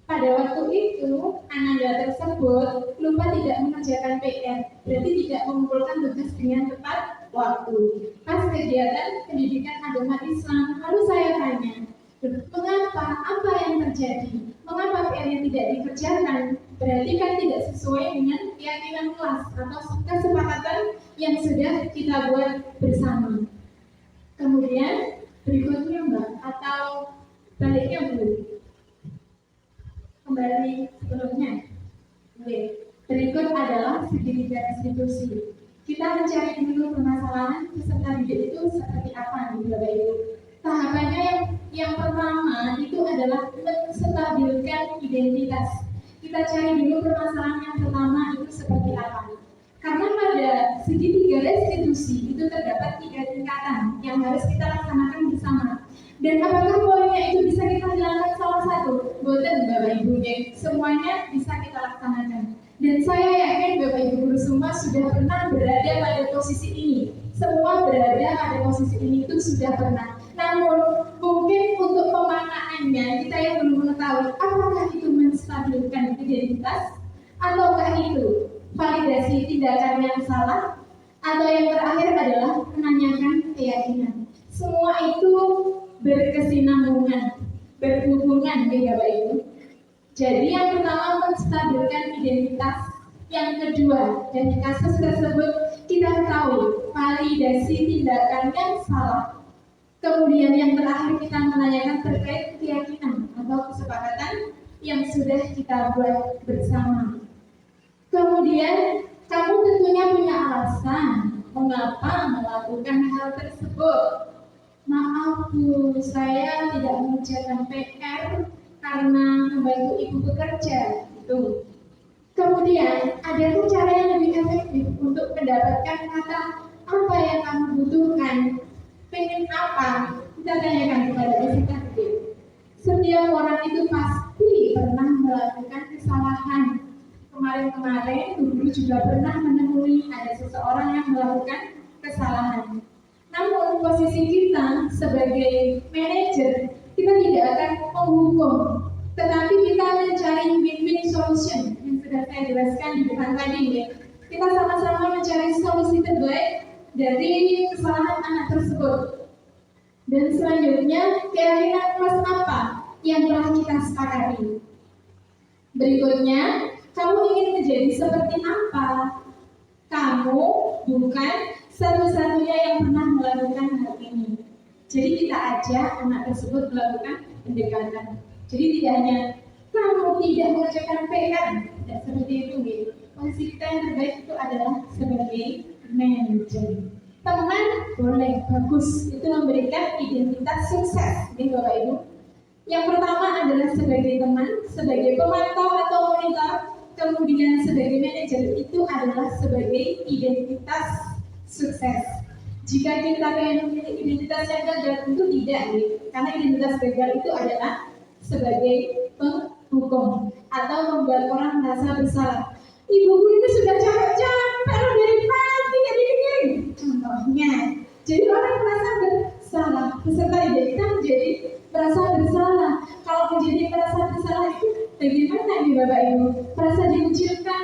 Pada waktu itu, Ananda tersebut lupa tidak mengerjakan PR, berarti tidak mengumpulkan tugas dengan tepat waktu. Pas kegiatan pendidikan agama Islam, lalu saya tanya, mengapa? Apa yang terjadi? Mengapa PR-nya tidak dikerjakan? Berarti kan tidak sesuai dengan keyakinan kelas atau kesepakatan yang sudah kita buat bersama. Kemudian berikutnya Mbak, atau baliknya Bu? Kembali sebelumnya. Oke. Berikut adalah segitiga restitusi. Kita mencari dulu permasalahan peserta didik itu seperti apa nih Bapak Ibu. Tahapannya yang pertama itu adalah menstabilkan identitas. Kita cari dulu permasalahan yang pertama itu seperti apa. Karena pada segitiga restitusi itu terdapat 3 tingkatan yang harus kita laksanakan bersama. Dan apakah poinnya itu bisa kita jalankan salah satu? Boten Bapak Ibu, semuanya bisa kita laksanakan. Dan saya yakin Bapak Ibu guru semua sudah pernah berada pada posisi ini. Semua berada pada posisi ini itu sudah pernah. Namun mungkin untuk pemaknaannya kita yang belum mengetahui apakah itu menstabilkan identitas ataukah itu validasi tindakan yang salah, atau yang terakhir adalah menanyakan keyakinan. Semua itu berkesinambungan, berhubungan ya Bapak Ibu. Jadi yang pertama menstabilkan identitas, yang kedua dari kasus tersebut kita ketahui validasi tindakan yang salah. Kemudian yang terakhir kita menanyakan terkait keyakinan atau kesepakatan yang sudah kita buat bersama. Kemudian kamu tentunya punya alasan mengapa melakukan hal tersebut. Maaf Bu, saya tidak mengerjakan PR karena membantu ibu bekerja. Itu. Kemudian ada cara yang lebih efektif untuk mendapatkan kata apa yang kamu butuhkan. Pengen apa? Kita tanyakan kepada peserta didik. Setiap orang itu pasti pernah melakukan kesalahan. Kemarin-kemarin guru juga pernah menemui ada seseorang yang melakukan kesalahan. Namun posisi kita sebagai manajer, kita tidak akan menghukum, tetapi kita mencari win-win solution yang sudah saya jelaskan di depan tadi ya. Kita sama-sama mencari solusi terbaik dari kesalahan anak tersebut. Dan selanjutnya, keyakinan kelas apa yang telah kita sepakati. Berikutnya, kamu ingin menjadi seperti apa? Kamu bukan satu-satunya yang pernah melakukan hal ini. Jadi kita ajak anak tersebut melakukan pendekatan. Jadi tidak hanya kamu tidak mengerjakan PR, tidak seperti itu gitu. Posisi kita yang terbaik itu adalah sebagai manajer. Teman boleh bagus, itu memberikan identitas sukses, gitu Bapak Ibu. Yang pertama adalah sebagai teman, sebagai pemantau atau monitor, kemudian sebagai manajer itu adalah sebagai identitas sukses. Jika kita pengen memiliki identitas yang gagal, tentu tidak, gitu. Karena identitas gagal itu adalah sebagai penghukum atau membuat orang merasa bersalah. Ibuku itu sudah capek-capek loh dari pagi jadi begini. Contohnya, jadi orang merasa bersalah. Peserta didik kita menjadi merasa bersalah. Kalau menjadi merasa bersalah itu bagaimana nih Bapak Ibu? Merasa dikucilkan,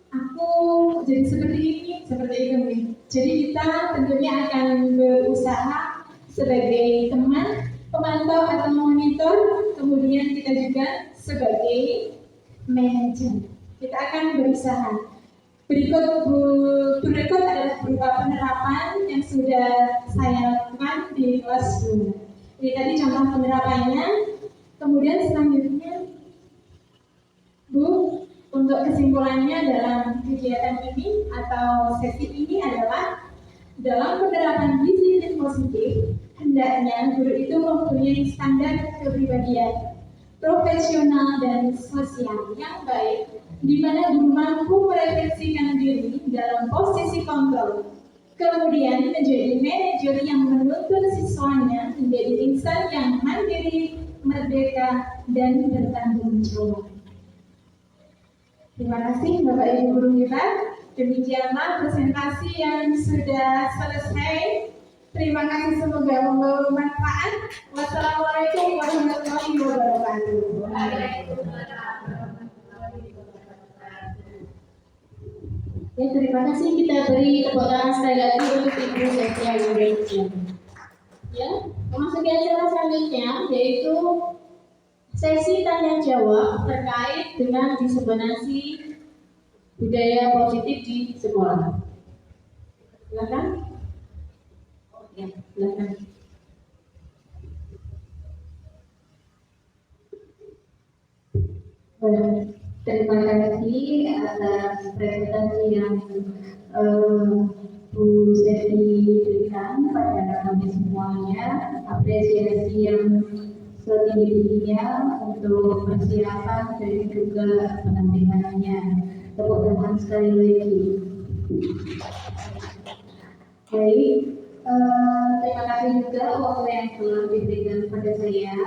aku jadi seperti ini, seperti itu. Jadi kita tentunya akan berusaha sebagai teman, pemantau atau monitor, kemudian kita juga sebagai manajer. Kita akan berusaha. Berikut adalah berupa penerapan yang sudah saya lakukan di kelas 2. Jadi tadi contoh penerapannya. Kemudian selanjutnya, Bu, untuk kesimpulannya dalam kegiatan ini atau sesi ini adalah dalam penerapan disiplin positif, hendaknya guru itu mempunyai standar kepribadian profesional dan sosial yang baik, di mana guru mampu merefleksikan diri dalam posisi kontrol, kemudian menjadi manajer yang menuntun siswanya menjadi insan yang mandiri, merdeka, dan bertanggung jawab. Terima kasih Bapak Ibu guru kita. Demikianlah presentasi yang sudah selesai. Terima kasih, semoga membawa manfaat. Wassalamualaikum warahmatullahi wabarakatuh.
Ya, terima kasih. Kita beri tepuk tangan sekali lagi untuk Ibu Setia Indonesia. Ya, memasuki acara selanjutnya yaitu sesi tanya jawab terkait dengan diseminasi budaya positif di sekolah. Silakan. Ya, silakan.
Terima kasih atas presentasi yang Bu Seti berikan pada kami semuanya. Apresiasi yang setinggi-tingginya untuk persiapan dan juga penampilannya. Tepuk tangan sekali lagi. Baik, terima kasih juga waktu yang telah diberikan pada saya.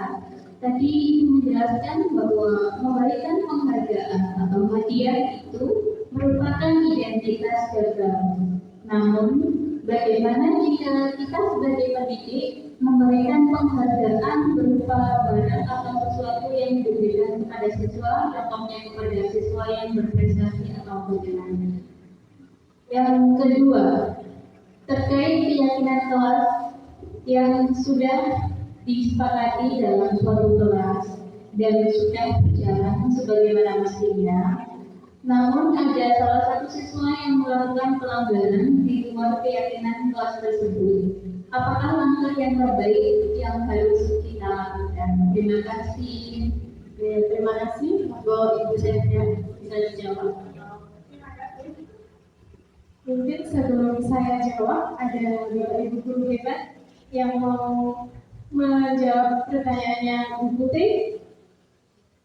Tadi Ibu menjelaskan bahwa memberikan penghargaan atau hadiah itu merupakan identitas gagal. Namun, bagaimana jika kita sebagai pendidik memberikan penghargaan berupa barang atau sesuatu yang diberikan kepada siswa, contohnya kepada siswa yang berprestasi atau bagaimana? Yang kedua, terkait keyakinan kelas yang sudah disepakati dalam suatu kelas dan sudah berjalan sebagaimana mestinya, namun ada salah satu siswa yang melakukan pelanggaran di luar keyakinan kelas tersebut. Apakah langkah yang terbaik yang harus kita lakukan? Terima kasih.
Terima kasih. Monggo Ibu Setia bisa dijawab.
Mungkin sebelum saya jawab, ada Bapak Ibu guru hebat yang mau menjawab pertanyaannya Bu Putri.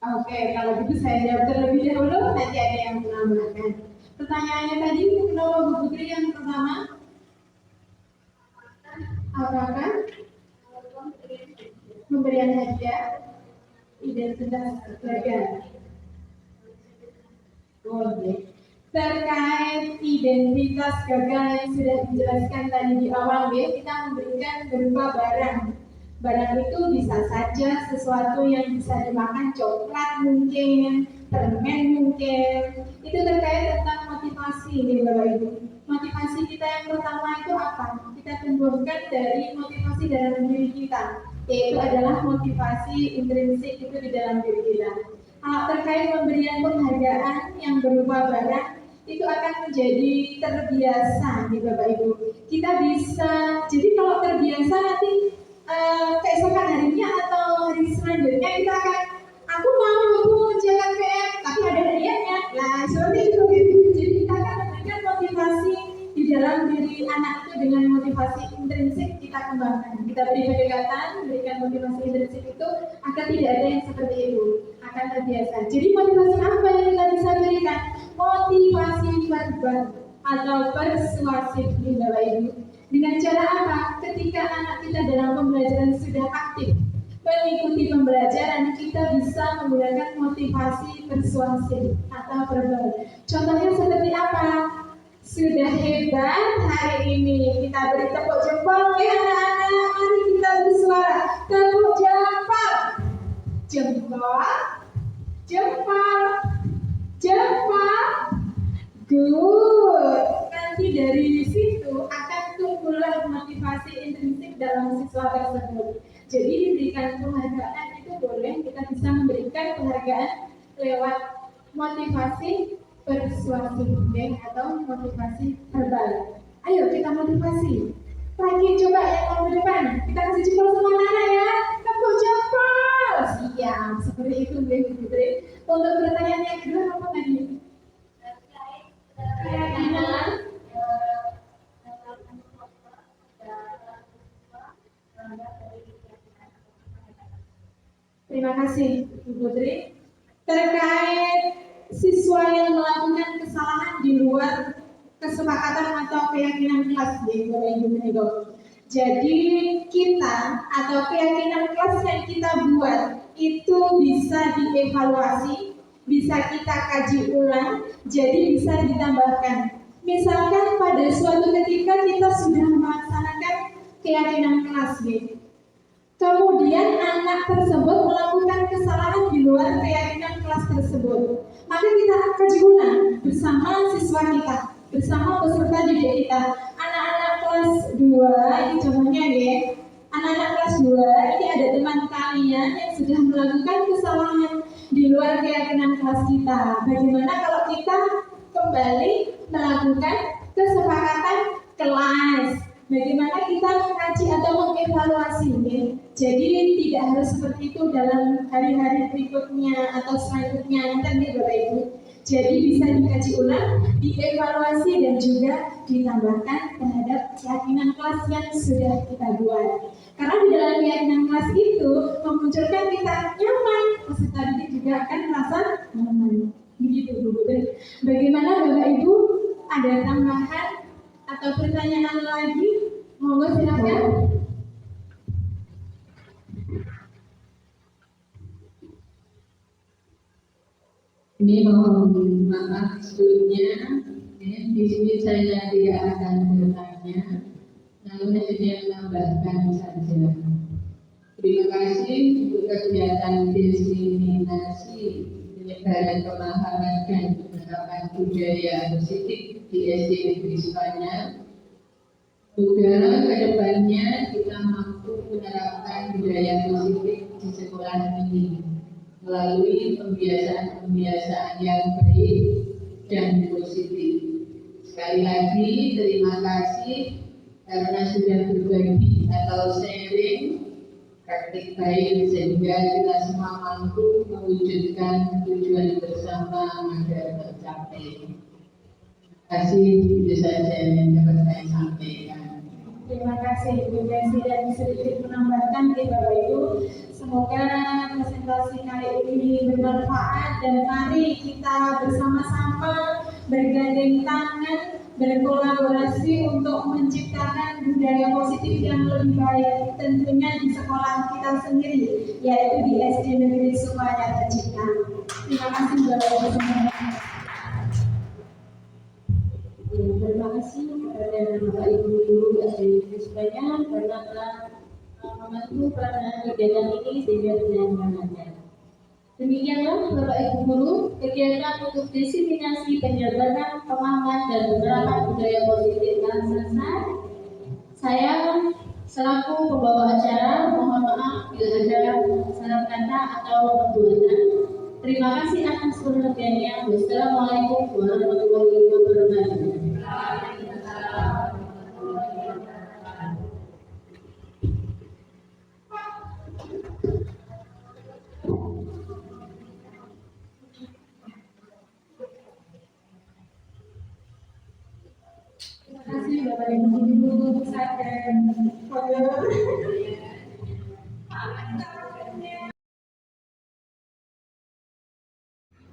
Oke, kalau gitu saya jawab terlebih dahulu, nanti ada yang menambahkan. Pertanyaannya tadi, kenapa Bu Putri yang pertama? Apakah pemberian hadiah identitas gagal? Oke. Terkait identitas gagal yang sudah dijelaskan tadi di awal, kita memberikan berupa barang. Barang itu bisa saja sesuatu yang bisa dimakan, coklat mungkin, permen mungkin. Itu terkait tentang motivasi nih Bapak Ibu. Motivasi kita yang pertama itu apa? Kita tumbuhkan dari motivasi dalam diri kita, yaitu adalah motivasi intrinsik itu di dalam diri kita. Terkait pemberian penghargaan yang berupa barang, itu akan menjadi terbiasa nih Bapak Ibu. Kita bisa, jadi kalau terbiasa nanti keesokan harinya atau hari selanjutnya kita akan, aku mau jalan PM tapi ada hadiahnya. Nah seperti itu. Jadi kita akan memberikan motivasi di dalam diri anak itu dengan motivasi intrinsik kita kembangkan. Kita beri pendekatan, berikan motivasi intrinsik itu akan tidak ada yang seperti itu, akan terbiasa. Jadi motivasi apa yang kita bisa berikan? Motivasi verbal atau persuasif di Bapak Ibu. Dengan cara apa? Ketika anak kita dalam pembelajaran sudah aktif mengikuti pembelajaran, kita bisa menggunakan motivasi persuasif atau verbal. Contohnya seperti apa? Sudah hebat hari ini, kita beri tepuk jempol ya anak-anak. Mari kita bersuara, tepuk jempol, jempol, jempol, jempol. seorang siswa tersebut. Jadi diberikan penghargaan itu boleh, kita bisa memberikan penghargaan lewat motivasi persuasif atau motivasi verbal. Ayo kita motivasi. Lagi coba yang mau depan. Kita kasih jempol semua anak ya. Tepuk jempol. Siap. Seperti itu Bu Putri. Untuk pertanyaan yang kedua apa tadi? Keyakinan. Terima kasih Bu Putri. Terkait siswa yang melakukan kesalahan di luar kesepakatan atau keyakinan kelas di Bapak Ibu Guru. Jadi kita atau keyakinan kelas yang kita buat itu bisa dievaluasi, bisa kita kaji ulang, jadi bisa ditambahkan. Misalkan pada suatu ketika kita sudah melaksanakan keyakinan kelas B, kemudian anak tersebut melakukan kesalahan di luar keyakinan kelas tersebut, maka kita kaji ulang bersama siswa kita, bersama peserta didik kita. Anak-anak kelas 2, ini contohnya ya, anak-anak kelas 2 ini ada teman kalian yang sudah melakukan kesalahan di luar keyakinan kelas kita. Bagaimana kalau kita kembali melakukan kesepakatan kelas? Bagaimana kita mengkaji atau mengevaluasi ya? Jadi tidak harus seperti itu dalam hari-hari berikutnya atau selanjutnya, nanti Bapak Ibu. Jadi bisa dikaji ulang, dievaluasi dan juga ditambahkan terhadap keyakinan kelas yang sudah kita buat. Karena di dalam keyakinan kelas itu memunculkan kita nyaman, peserta didik juga akan merasa nyaman. Begitu Bu Putri. Bagaimana Bapak Ibu? Ada tambahan atau pertanyaan lagi? Monggo silakan.
Ini mohon maaf sebelumnya, di sini saya tidak akan bertanya, namun hanya menambahkan saja. Terima kasih untuk kegiatan diseminasi penyebaran pemahaman dan penerapan budaya positif di SD Negeri Spanyol. Semoga kedepannya kita mampu menerapkan budaya positif di sekolah ini melalui pembiasaan-pembiasaan yang baik dan positif. Sekali lagi terima kasih karena sudah berbagi atau sharing praktik baik sehingga kita semua mampu mewujudkan tujuan bersama agar tercapai. Terima kasih, itu saja yang dapat saya sampaikan.
Terima kasih Bu Desi, dan sedikit menambahkan ya Bapak Ibu, semoga presentasi kali ini bermanfaat dan mari kita bersama-sama bergandeng tangan, berkolaborasi untuk menciptakan budaya positif yang lebih baik tentunya di sekolah kita sendiri, yaitu di SD Negeri Supaya Tercipta. Terima kasih Bapak Ibu semuanya.
Terima kasih kepada Bapak Ibu Guru SD Negeri Spanyol karena telah membantu pelaksanaan kegiatan ini sehingga berjalan dengan lancar. Demikianlah Bapak Ibu Guru, kegiatan untuk diseminasi penyebaran pemahaman dan penerapan budaya positif telah selesai. Saya selaku pembawa acara mohon maaf bila ada salah kata atau perbuatan. Terima kasih atas perhatiannya. Wassalamualaikum warahmatullahi wabarakatuh.
Terima kasih Bapak Ibu Guru, saya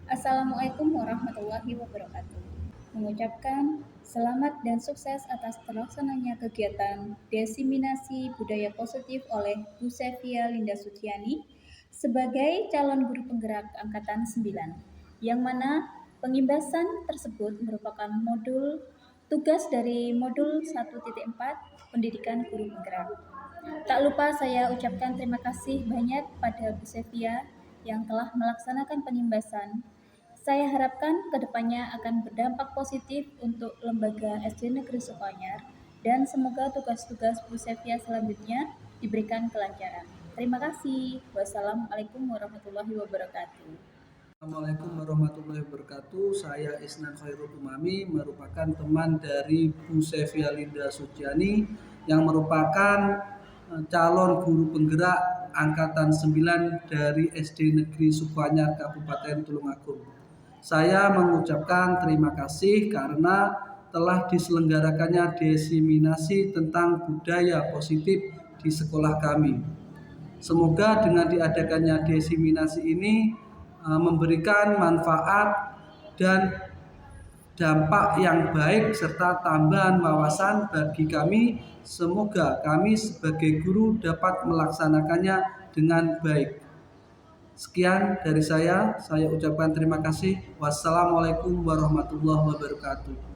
Assalamualaikum warahmatullahi wabarakatuh. Mengucapkan selamat dan sukses atas terlaksananya kegiatan diseminasi budaya positif oleh Bu Sevia Linda Sutiani sebagai calon guru penggerak angkatan 9, yang mana pengimbasan tersebut merupakan modul tugas dari modul 1.4 pendidikan guru penggerak. Tak lupa saya ucapkan terima kasih banyak pada Bu Sevia yang telah melaksanakan penimbasan. Saya harapkan kedepannya akan berdampak positif untuk lembaga SD Negeri Sukanyar dan semoga tugas-tugas Bu Sevia selanjutnya diberikan kelancaran. Terima kasih. Wassalamualaikum warahmatullahi wabarakatuh.
Assalamualaikum warahmatullahi wabarakatuh. Saya Isnan Khairul Umami, merupakan teman dari Bu Sevia Linda Suciani yang merupakan calon guru penggerak angkatan 9 dari SD Negeri Sukoanyar Kabupaten Tulungagung. Saya mengucapkan terima kasih karena telah diselenggarakannya diseminasi tentang budaya positif di sekolah kami. Semoga dengan diadakannya diseminasi ini memberikan manfaat dan dampak yang baik serta tambahan wawasan bagi kami. Semoga kami sebagai guru dapat melaksanakannya dengan baik. Sekian dari saya ucapkan terima kasih. Wassalamualaikum warahmatullahi wabarakatuh.